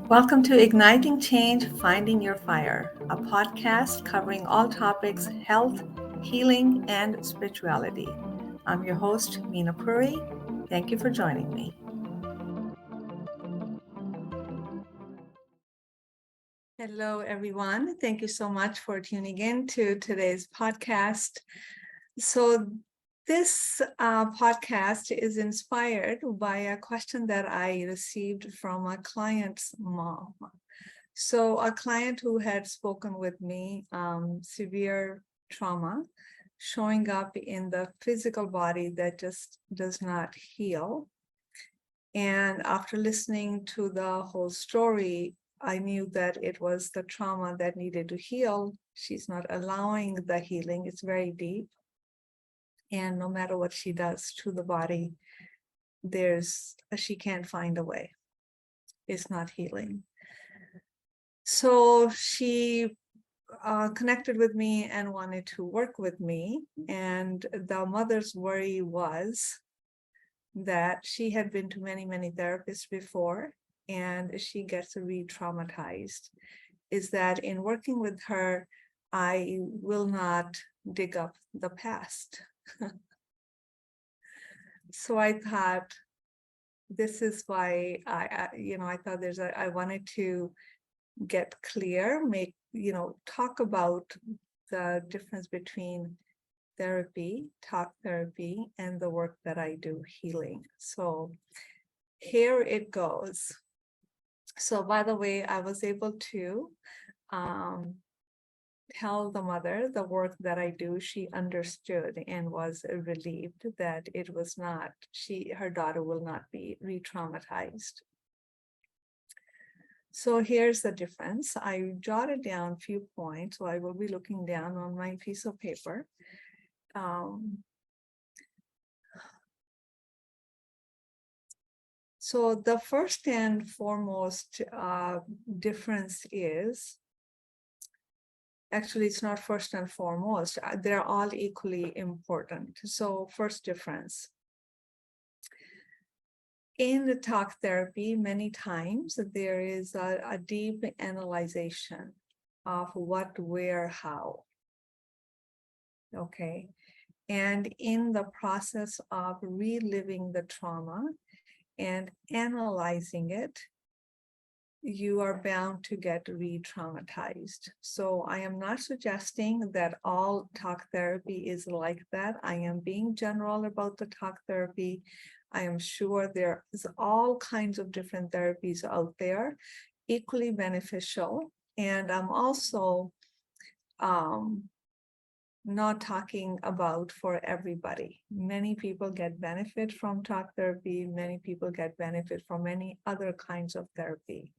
Welcome to Igniting Change, Finding Your Fire, a podcast covering all topics health, healing, and spirituality. I'm your host, Meena Puri. Thank you for joining me. Hello, everyone. Thank you so much for tuning in to today's podcast. So, this podcast is inspired by a question that I received from a client's mom. So a client who had spoken with me, severe trauma showing up in the physical body that just does not heal. And after listening to the whole story, I knew that it was the trauma that needed to heal. She's not allowing the healing. It's very deep. And no matter what she does to the body, she can't find a way. It's not healing. So she connected with me and wanted to work with me. And the mother's worry was that she had been to many, many therapists before, and she gets re-traumatized. Is that in working with her, I will not dig up the past. So I thought, this is why I thought I wanted to get clear, talk about the difference between therapy, talk therapy, and the work that I do, healing. So here it goes. So by the way, I was able to tell the mother the work that I do. She understood and was relieved that it was not, her daughter will not be re-traumatized. So here's the difference. I jotted down a few points, so I will be looking down on my piece of paper. So the first and foremost difference is, actually, it's not first and foremost. They're all equally important. So first difference. In the talk therapy, many times there is a deep analyzation of what, where, how. Okay. And in the process of reliving the trauma and analyzing it, you are bound to get re-traumatized. So I am not suggesting that all talk therapy is like that. I am being general about the talk therapy. I am sure there is all kinds of different therapies out there, equally beneficial. And I'm also not talking about for everybody. Many people get benefit from talk therapy. Many people get benefit from many other kinds of therapy.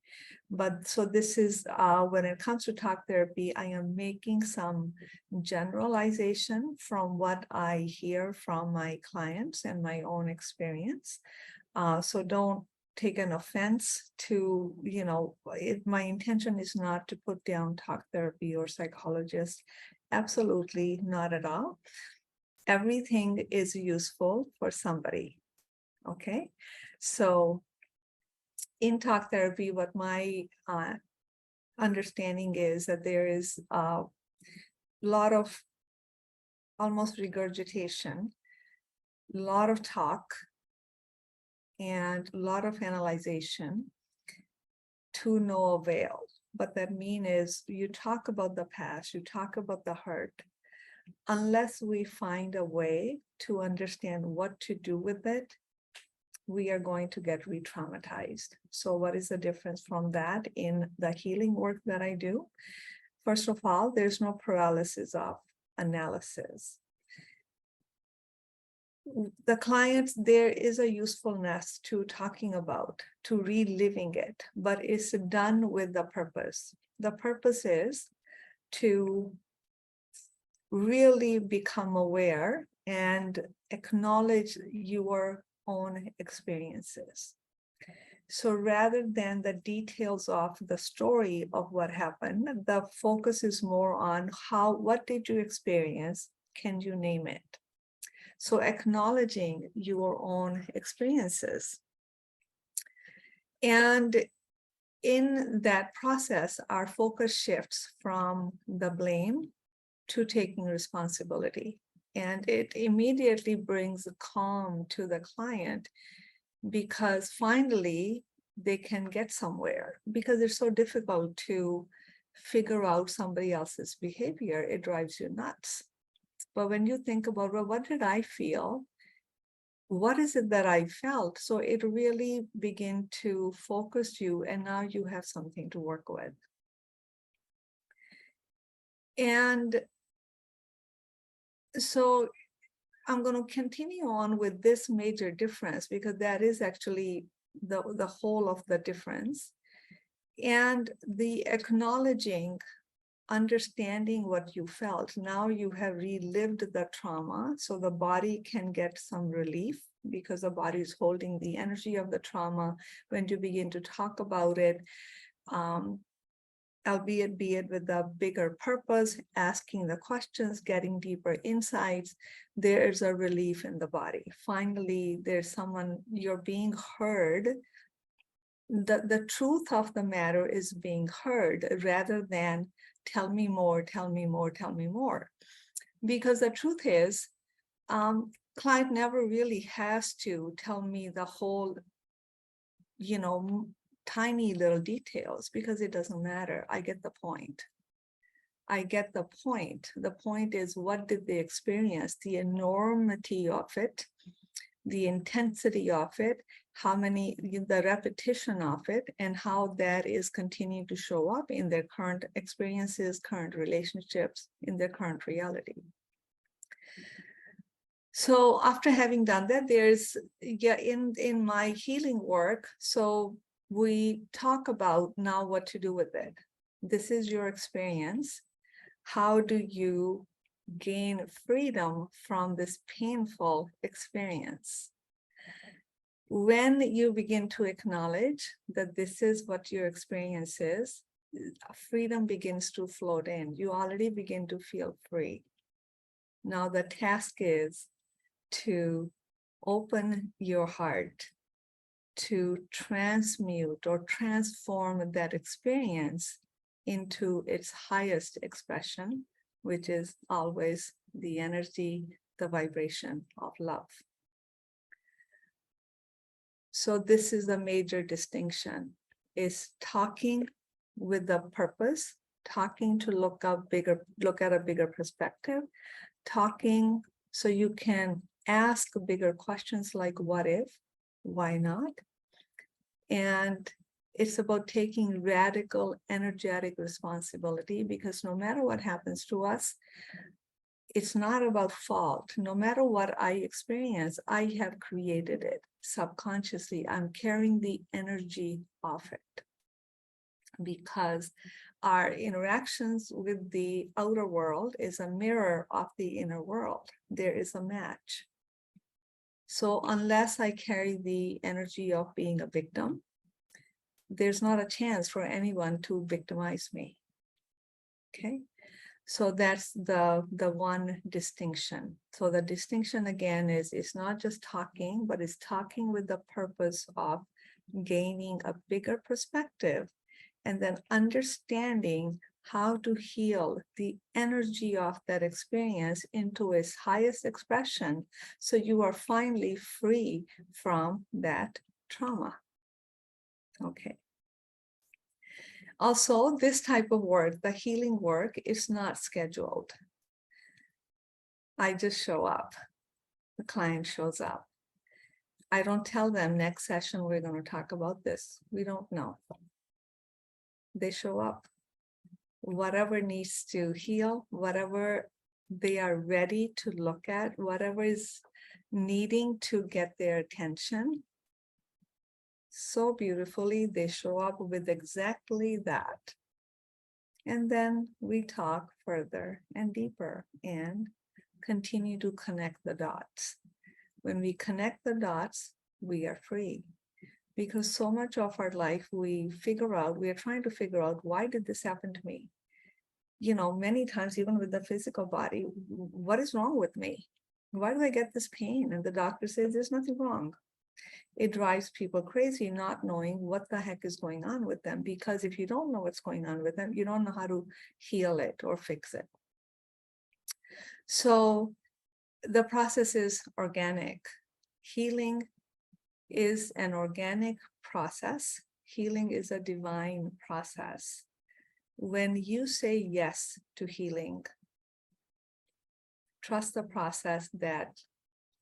But so this is, when it comes to talk therapy, I am making some generalization from what I hear from my clients and my own experience. So don't take an offense to, my intention is not to put down talk therapy or psychologists. Absolutely not at all. Everything is useful for somebody. Okay. So in talk therapy, what my understanding is that there is a lot of almost regurgitation, a lot of talk, and a lot of analyzation to no avail. What that means is you talk about the past, you talk about the hurt, unless we find a way to understand what to do with it, we are going to get re-traumatized. So what is the difference from that in the healing work that I do? First of all, there's no paralysis of analysis. The clients, there is a usefulness to talking about, to reliving it, but it's done with the purpose. The purpose is to really become aware and acknowledge your own experiences. So rather than the details of the story of what happened, the focus is more on what did you experience? Can you name it? So acknowledging your own experiences. And in that process, our focus shifts from the blame to taking responsibility. And it immediately brings a calm to the client because finally they can get somewhere, because it's so difficult to figure out somebody else's behavior. It drives you nuts. But when you think about, well, what did I feel? What is it that I felt? So it really begin to focus you, and now you have something to work with. And so I'm going to continue on with this major difference, because that is actually the whole of the difference. And the acknowledging, understanding what you felt. Now you have relived the trauma, so the body can get some relief because the body is holding the energy of the trauma. When you begin to talk about it, albeit be it with a bigger purpose, asking the questions, getting deeper insights, there's a relief in the body. Finally, there's someone, you're being heard. The truth of the matter is being heard rather than tell me more, tell me more, tell me more. Because the truth is, client never really has to tell me the whole, tiny little details, because it doesn't matter. I get the point. I get the point. The point is, what did they experience? The enormity of it, the intensity of it, the repetition of it, and how that is continuing to show up in their current experiences, current relationships, in their current reality. So after having done that, there's, in my healing work, so we talk about now what to do with it. This is your experience. How do you gain freedom from this painful experience? When you begin to acknowledge that this is what your experience is, freedom begins to float in. You already begin to feel free. Now the task is to open your heart to transmute or transform that experience into its highest expression, which is always the energy, the vibration of love. So this is a major distinction, is talking with the purpose, talking to look at a bigger perspective, talking so you can ask bigger questions like what if, why not? And it's about taking radical energetic responsibility, because no matter what happens to us, it's not about fault. No matter what I experience, I have created it subconsciously. I'm carrying the energy of it, because our interactions with the outer world is a mirror of the inner world. There is a match. So unless I carry the energy of being a victim, there's not a chance for anyone to victimize me. Okay, so that's the one distinction. So the distinction again is, it's not just talking, but it's talking with the purpose of gaining a bigger perspective, and then understanding how to heal the energy of that experience into its highest expression, so you are finally free from that trauma. Okay. Also, this type of work, the healing work, is not scheduled. I just show up. The client shows up. I don't tell them next session we're going to talk about this. We don't know. They show up. Whatever needs to heal, whatever they are ready to look at, whatever is needing to get their attention, so beautifully they show up with exactly that. And then we talk further and deeper and continue to connect the dots. When we connect the dots, we are free. Because so much of our life we are trying to figure out, why did this happen to me? Many times, even with the physical body, what is wrong with me? Why do I get this pain? And the doctor says, there's nothing wrong. It drives people crazy not knowing what the heck is going on with them, because if you don't know what's going on with them, you don't know how to heal it or fix it. So the process is organic. Healing is an organic process. Healing is a divine process. When you say yes to healing, trust the process that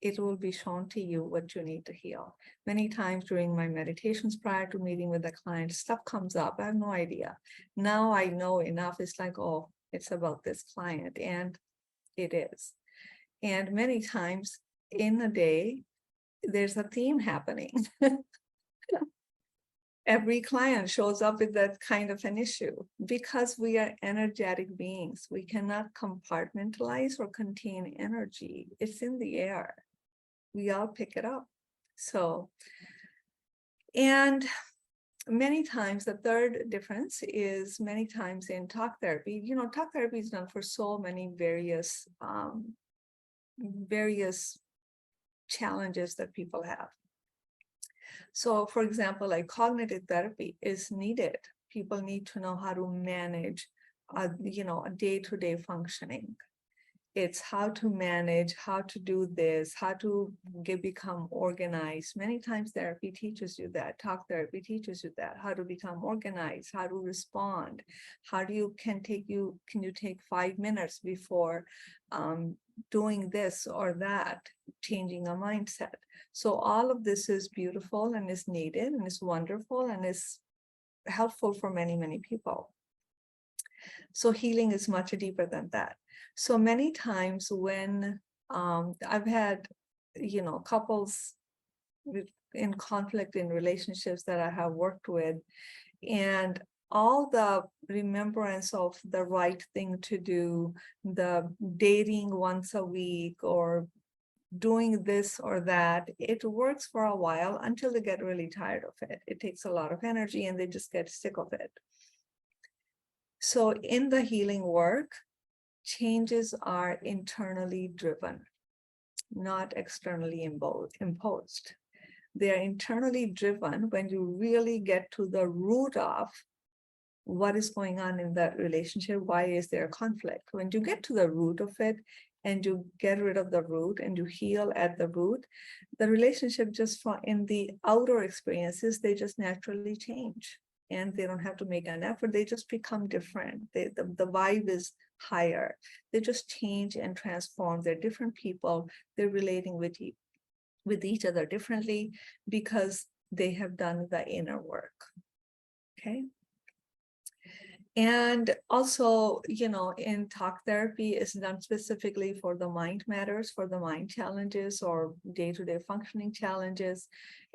it will be shown to you what you need to heal. Many times during my meditations prior to meeting with the client, stuff comes up. I have no idea. Now I know enough. It's like, oh, it's about this client, and it is. And many times in a day, there's a theme happening. Every client shows up with that kind of an issue because we are energetic beings. We cannot compartmentalize or contain energy. It's in the air. We all pick it up. So, and many times the third difference is many times in talk therapy, talk therapy is done for so many various challenges that people have. So for example, like cognitive therapy is needed. People need to know how to manage, a day-to-day functioning. It's how to manage, how to do this, how to become organized. Many times therapy teaches you that. Talk therapy teaches you that, how to become organized, how to respond. Can you take 5 minutes before doing this or that, changing a mindset. So all of this is beautiful and is needed and is wonderful and is helpful for many, many people. So healing is much deeper than that. So many times when I've had, couples in conflict in relationships that I have worked with, and all the remembrance of the right thing to do, the dating once a week or doing this or that, it works for a while until they get really tired of it. It takes a lot of energy and they just get sick of it. So in the healing work, changes are internally driven, not externally imposed. They are internally driven when you really get to the root of what is going on in that relationship. Why is there a conflict? When you get to the root of it and you get rid of the root and you heal at the root, the relationship just in the outer experiences, they just naturally change. And they don't have to make an effort. They just become different. The vibe is higher. They just change and transform. They're different people. They're relating with each other differently because they have done the inner work. Okay. And also, in talk therapy is done specifically for the mind matters, for the mind challenges or day-to-day functioning challenges.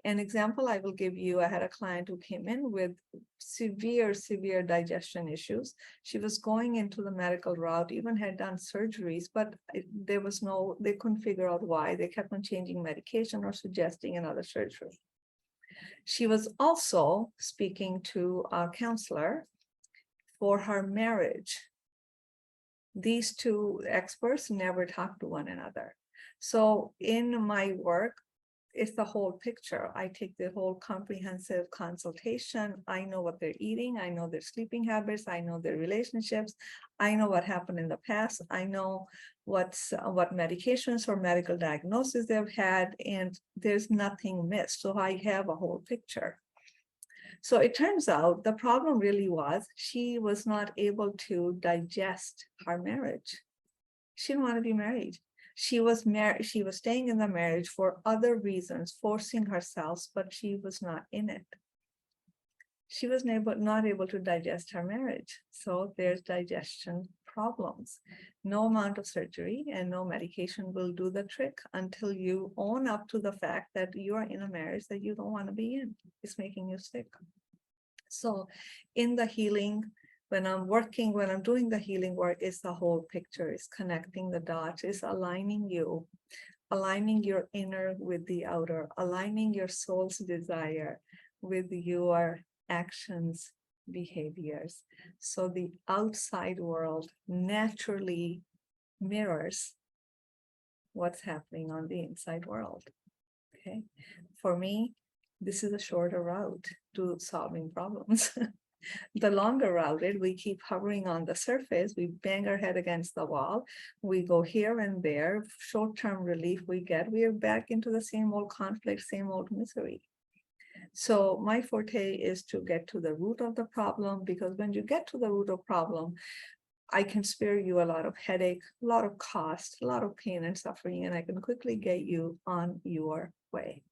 An example I will give you, I had a client who came in with severe digestion issues. She was going into the medical route, even had done surgeries, but they couldn't figure out why. They kept on changing medication or suggesting another surgery. She was also speaking to a counselor for her marriage. These two experts never talk to one another. So in my work, it's the whole picture. I take the whole comprehensive consultation. I know what they're eating. I know their sleeping habits. I know their relationships. I know what happened in the past. I know what medications or medical diagnosis they've had, and there's nothing missed. So I have a whole picture. So it turns out the problem really was she was not able to digest her marriage. She didn't want to be married. She was staying in the marriage for other reasons, forcing herself, but she was not in it. She was not able to digest her marriage. So there's digestion problems. No amount of surgery and no medication will do the trick until you own up to the fact that you are in a marriage that you don't want to be in. It's making you sick. So in the healing, when I'm doing the healing work, it's the whole picture, it's connecting the dots, it's aligning your inner with the outer, aligning your soul's desire with your actions, behaviors. So the outside world naturally mirrors what's happening on the inside world. Okay. For me, This is a shorter route to solving problems. The longer route, we keep hovering on the surface, we bang our head against the wall, we go here and there, short-term relief we get, we are back into the same old conflict, same old misery. So my forte is to get to the root of the problem, because when you get to the root of problem, I can spare you a lot of headache, a lot of cost, a lot of pain and suffering, and I can quickly get you on your way.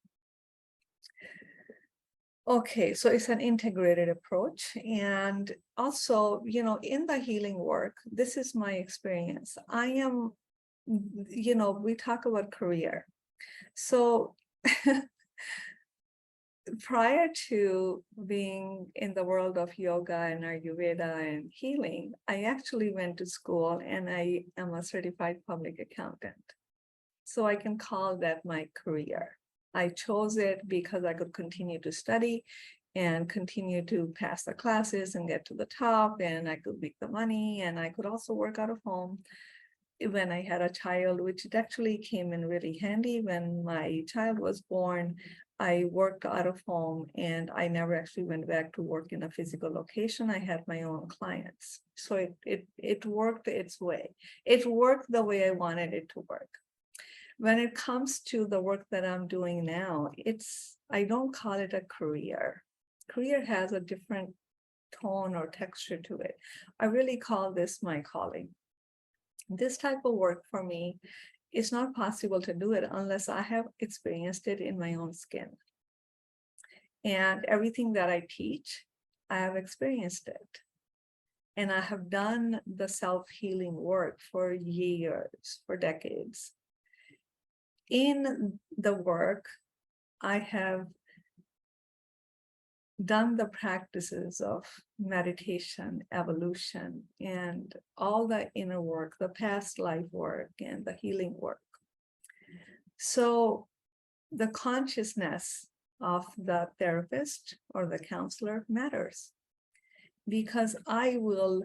Okay, so it's an integrated approach. And also, in the healing work, this is my experience. I am, we talk about career. So prior to being in the world of yoga and Ayurveda and healing, I actually went to school and I am a certified public accountant. So I can call that my career. I chose it because I could continue to study and continue to pass the classes and get to the top, and I could make the money, and I could also work out of home. When I had a child, which it actually came in really handy when my child was born, I worked out of home and I never actually went back to work in a physical location. I had my own clients. So it worked its way. It worked the way I wanted it to work. When it comes to the work that I'm doing now, I don't call it a career. Career has a different tone or texture to it. I really call this my calling. This type of work for me, it's not possible to do it unless I have experienced it in my own skin. And everything that I teach, I have experienced it. And I have done the self-healing work for years, for decades. In the work, I have done the practices of meditation, evolution, and all the inner work, the past life work, and the healing work. So the consciousness of the therapist or the counselor matters, because I will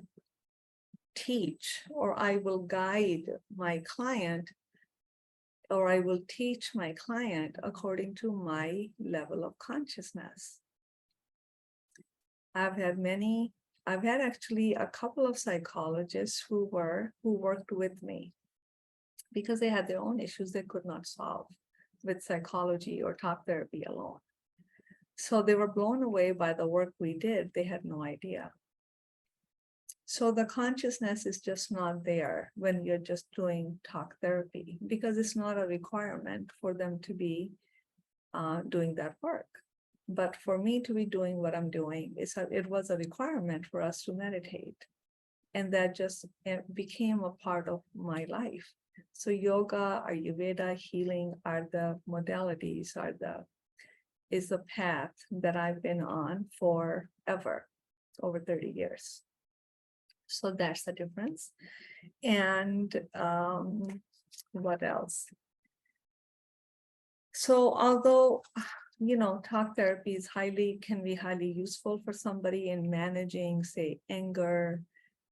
teach or I will guide my client, or I will teach my client according to my level of consciousness. I've had actually a couple of psychologists who worked with me because they had their own issues they could not solve with psychology or talk therapy alone. So they were blown away by the work we did. They had no idea. So the consciousness is just not there when you're just doing talk therapy, because it's not a requirement for them to be doing that work. But for me to be doing what I'm doing, it was a requirement for us to meditate. And that just became a part of my life. So yoga, Ayurveda, healing are the modalities, is the path that I've been on forever, over 30 years. So that's the difference. And what else? So although, talk therapy can be highly useful for somebody in managing, say, anger,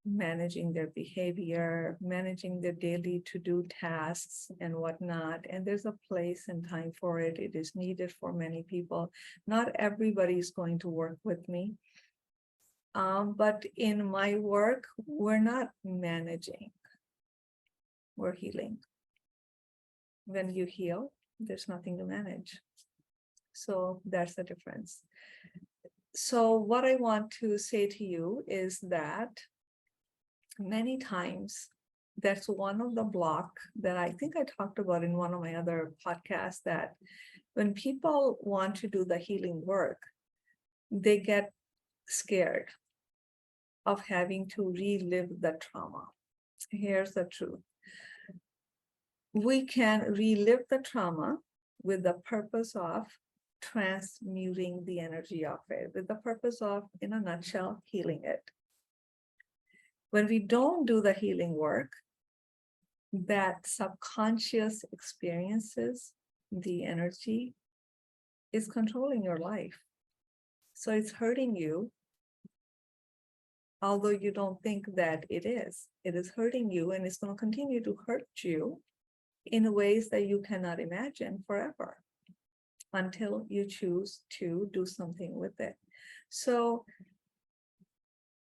managing their behavior, managing their daily to-do tasks and whatnot. And there's a place and time for it. It is needed for many people. Not everybody is going to work with me. But in my work, we're not managing, we're healing. When you heal, there's nothing to manage. So that's the difference. So what I want to say to you is that many times, that's one of the block that I think I talked about in one of my other podcasts, that when people want to do the healing work, they get scared of having to relive the trauma. Here's the truth. We can relive the trauma with the purpose of transmuting the energy of it, with the purpose of, in a nutshell, healing it. When we don't do the healing work, that subconscious experiences, the energy is controlling your life. So it's hurting you, although you don't think that it is. It is hurting you, and it's going to continue to hurt you in ways that you cannot imagine forever. until you choose to do something with it. So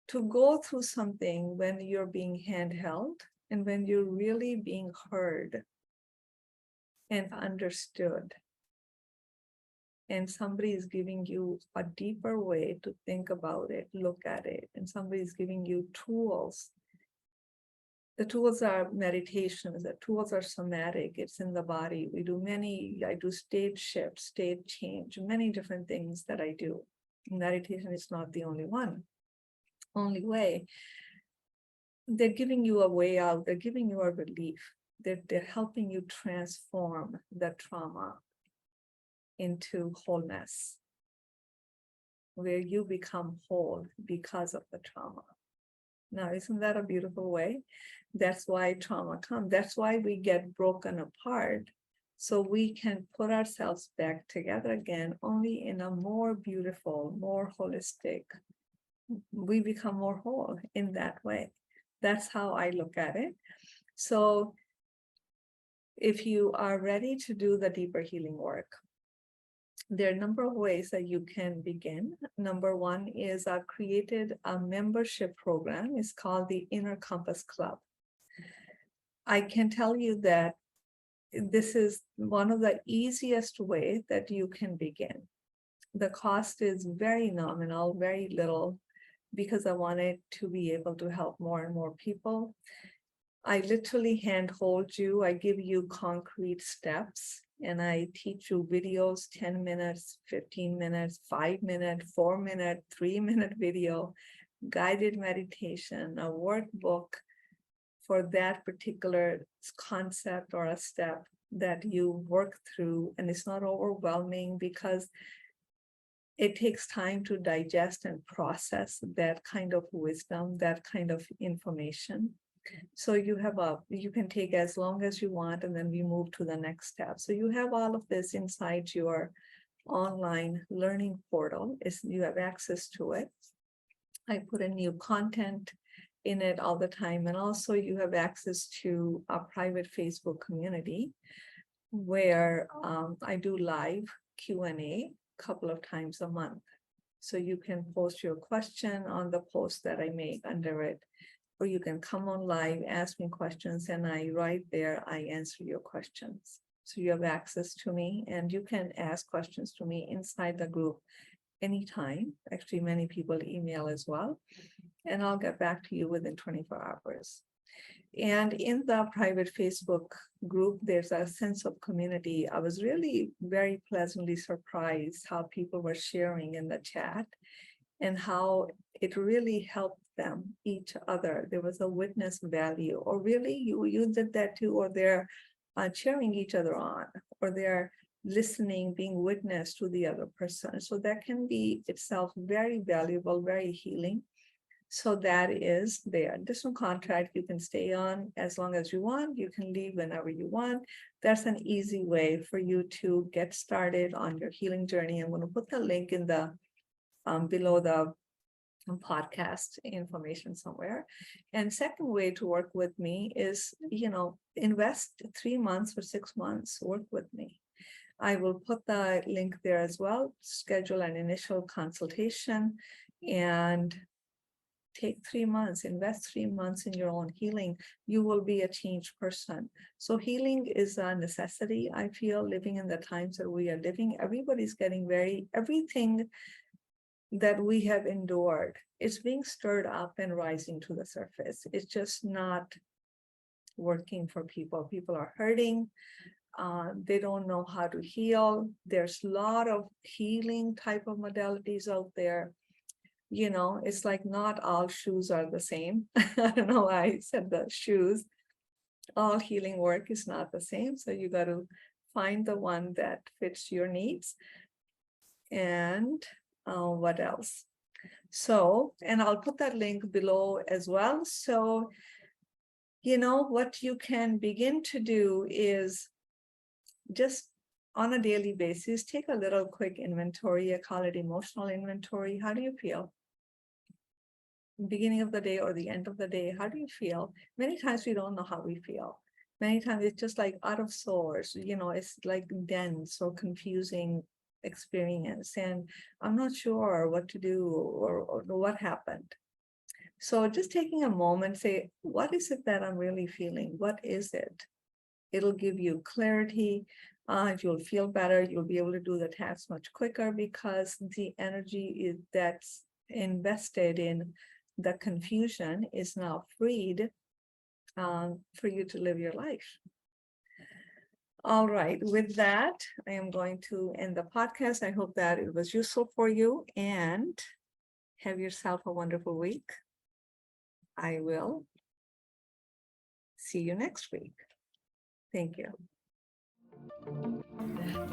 to go through something when you're being handheld and when you're really being heard and understood, and somebody is giving you a deeper way to think about it, look at it, and somebody is giving you tools. The tools are meditations, the tools are somatic, it's in the body. I do state shift, state change, many different things that I do. Meditation is not the only only way. They're giving you a way out, they're giving you a relief, they're helping you transform the trauma into wholeness, where you become whole because of the trauma. Now, isn't that a beautiful way? That's why trauma comes. That's why we get broken apart, so we can put ourselves back together again, only in a more beautiful, more holistic. We become more whole in that way. That's how I look at it. So if you are ready to do the deeper healing work, there are a number of ways that you can begin. Number one is I've created a membership program. It's called the Inner Compass Club. I can tell you that this is one of the easiest ways that you can begin. The cost is very nominal, very little, because I wanted to be able to help more and more people. I literally handhold you. I give you concrete steps, and I teach you videos, 10 minutes, 15 minutes, 5-minute, 4-minute, 3-minute video, guided meditation, a workbook for that particular concept or a step that you work through. And it's not overwhelming because it takes time to digest and process that kind of wisdom, that kind of information. So you can take as long as you want, and then we move to the next step. So you have all of this inside your online learning portal. You have access to it. I put in new content in it all the time. And also you have access to a private Facebook community where I do live Q&A a couple of times a month. So you can post your question on the post that I make under it, or you can come on live, ask me questions, and right there, I answer your questions. So you have access to me, and you can ask questions to me inside the group anytime. Actually, many people email as well, and I'll get back to you within 24 hours. And in the private Facebook group, there's a sense of community. I was really very pleasantly surprised how people were sharing in the chat and how it really helped them, each other. There was a witness value, or really you did that too, or they're cheering each other on, or they're listening, being witness to the other person. So that can be itself very valuable, very healing. So that is there. Additional contract, you can stay on as long as you want. You can leave whenever you want. That's an easy way for you to get started on your healing journey. I'm going to put the link in the below the podcast information somewhere. And second way to work with me is, invest 3 months or 6 months, work with me. I will put the link there as well. Schedule an initial consultation and take 3 months, invest 3 months in your own healing. You will be a changed person. So healing is a necessity. I feel, living in the times that we are living, everybody's getting everything that we have endured is being stirred up and rising to the surface. It's just not working for people. People are hurting. They don't know how to heal. There's a lot of healing type of modalities out there. It's like not all shoes are the same. I don't know why I said the shoes. All healing work is not the same. So you got to find the one that fits your needs. And what else? So, and I'll put that link below as well. So, what you can begin to do is just on a daily basis, take a little quick inventory. I call it emotional inventory. How do you feel? Beginning of the day or the end of the day, how do you feel? Many times we don't know how we feel. Many times it's just like out of sorts, it's like dense or confusing. experience and I'm not sure what to do or what happened. So just taking a moment, say, what is it that I'm really feeling? What is it? It'll give you clarity. You'll feel better. You'll be able to do the task much quicker because the energy that's invested in the confusion is now freed for you to live your life. All right, with that, I am going to end the podcast. I hope that it was useful for you and have yourself a wonderful week. I will see you next week. Thank you.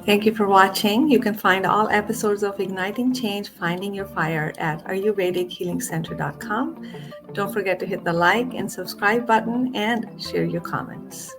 Thank you for watching. You can find all episodes of Igniting Change, Finding Your Fire at ayurvedichealingcenter.com. Don't forget to hit the like and subscribe button and share your comments.